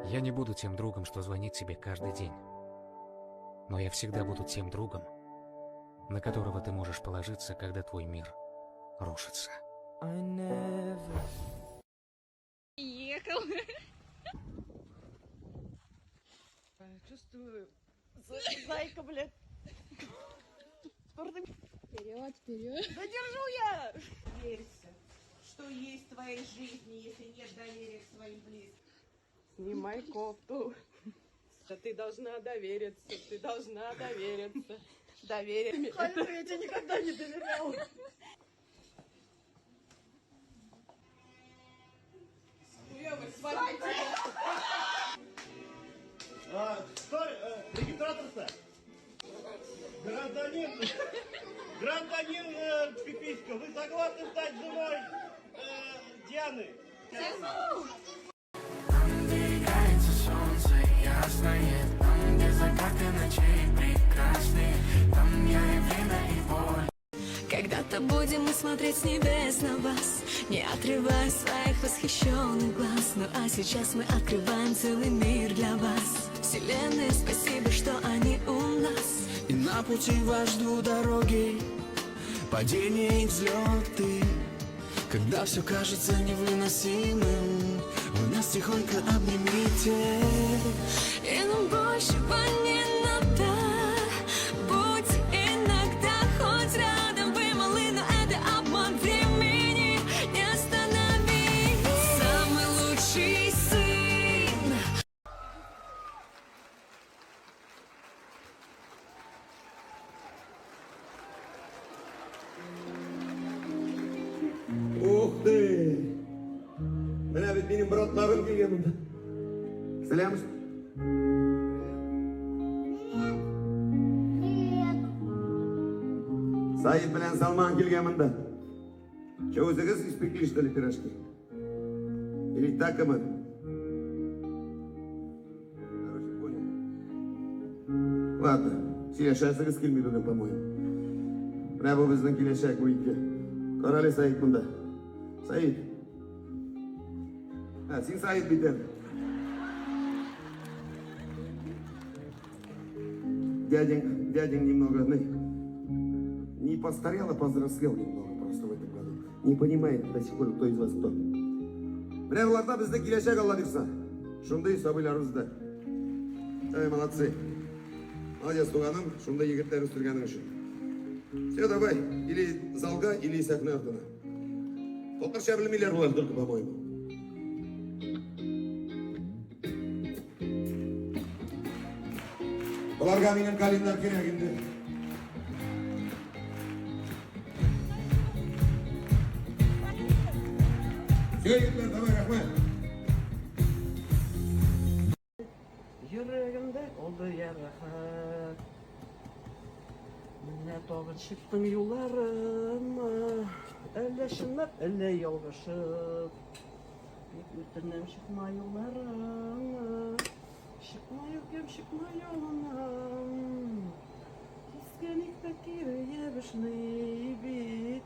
Я не буду тем другом, что звонит тебе каждый день. Но я всегда буду тем другом, на которого ты можешь положиться, когда твой мир рушится. Ехал. Чувствую. Зайка, блядь. Вперед, вперед. Да держу я! Верься, что есть в твоей жизни, если нет доверия к своим близким. Снимай кофту. Да ты должна довериться, ты должна довериться. Доверие. Халя, я тебе никогда не доверяла. Стой, регистратор-то! Гражданин Пиписька, вы согласны стать женой Дианы? Там двигается солнце ясное, там, где закаты ночей прекрасные, там я и время, и боль. Когда-то будем мы смотреть с небес на вас, не отрывая своих восхищенных глаз. Ну а сейчас мы открываем целый мир для вас. Вселенная, спасибо, что они у нас. И на пути вас ждут дороги, падения и взлеты. Когда все кажется невыносимым, вы нас тихонько обнимите. И нам большего не надо. Будь иногда хоть рядом, вы малы, но это обман времени. Не останови. Самый лучший сын. Ух ты! Меня ведь benim bratlarım geldi. Selam. Said bilan Salman kelganmanda. Cho'zigiz испекли, что ли, пирожки? Или так, команда? Короче, понял. Ладно, сөйлешасыңыз келмейді одан, по-моему. Мына бұл біздің келешек bo'yicha. Qarali Said bunda. Said. Ha, sen Said bitadi. Дядя немного, не постарел, а повзрослел немного просто в этом году. Не понимает до сих пор, кто из вас кто. Біреуларда бізді келешек алла бұйырса. Шундай сабыйларыңызды. Молодцы. Молодец, туғаным, шундай егіттер өстіргенің үшін. Все, давай, или залга, или сахна артына. Толтырша білмейлер олар только, по-моему. Оларға менің калимдар керек енді. Все, егіттер, давай, рахмет. Yüreğimde oldu yarahak. Mine doğru çıktım yollarıma. Elle şınlar, elle yolgaşıp. Bir üstünden çıkma yollarıma. Çıkma yokum, çıkma yoluna. Тисканиктeki yebişni bit.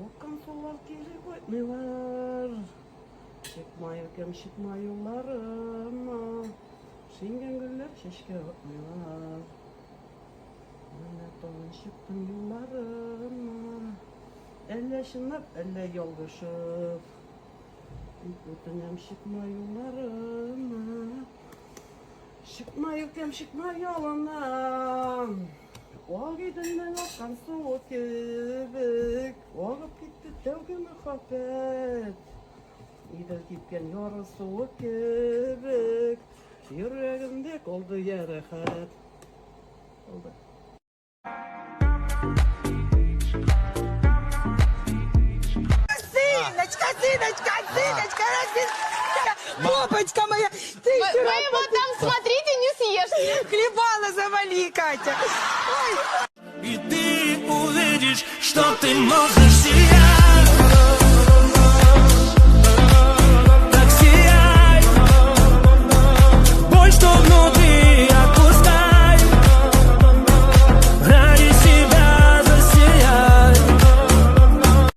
Okan solar kiri koymuyorlar. Çıkma yokum, çıkma yollarıma. Şingen güller şeşke bakmıyorlar. Mine doğru çıktım yollarıma. Elle şınlar, elle yolgaşıp. Ötünem çıkma yollarıma. Çıkma yokum, çıkma yoluna. O gidinden akkan soğuk kibik. Oğup gitti tevgi muhabbet. İdil gitken yoru soğuk kibik. Yüreğimde oldu yarahat. Oldu. Сыночка, Попочка моя, ты Вы его там смотрите, не съешь. хлебала завали, Катя. Ой. И ты увидишь, что ты можешь сиять.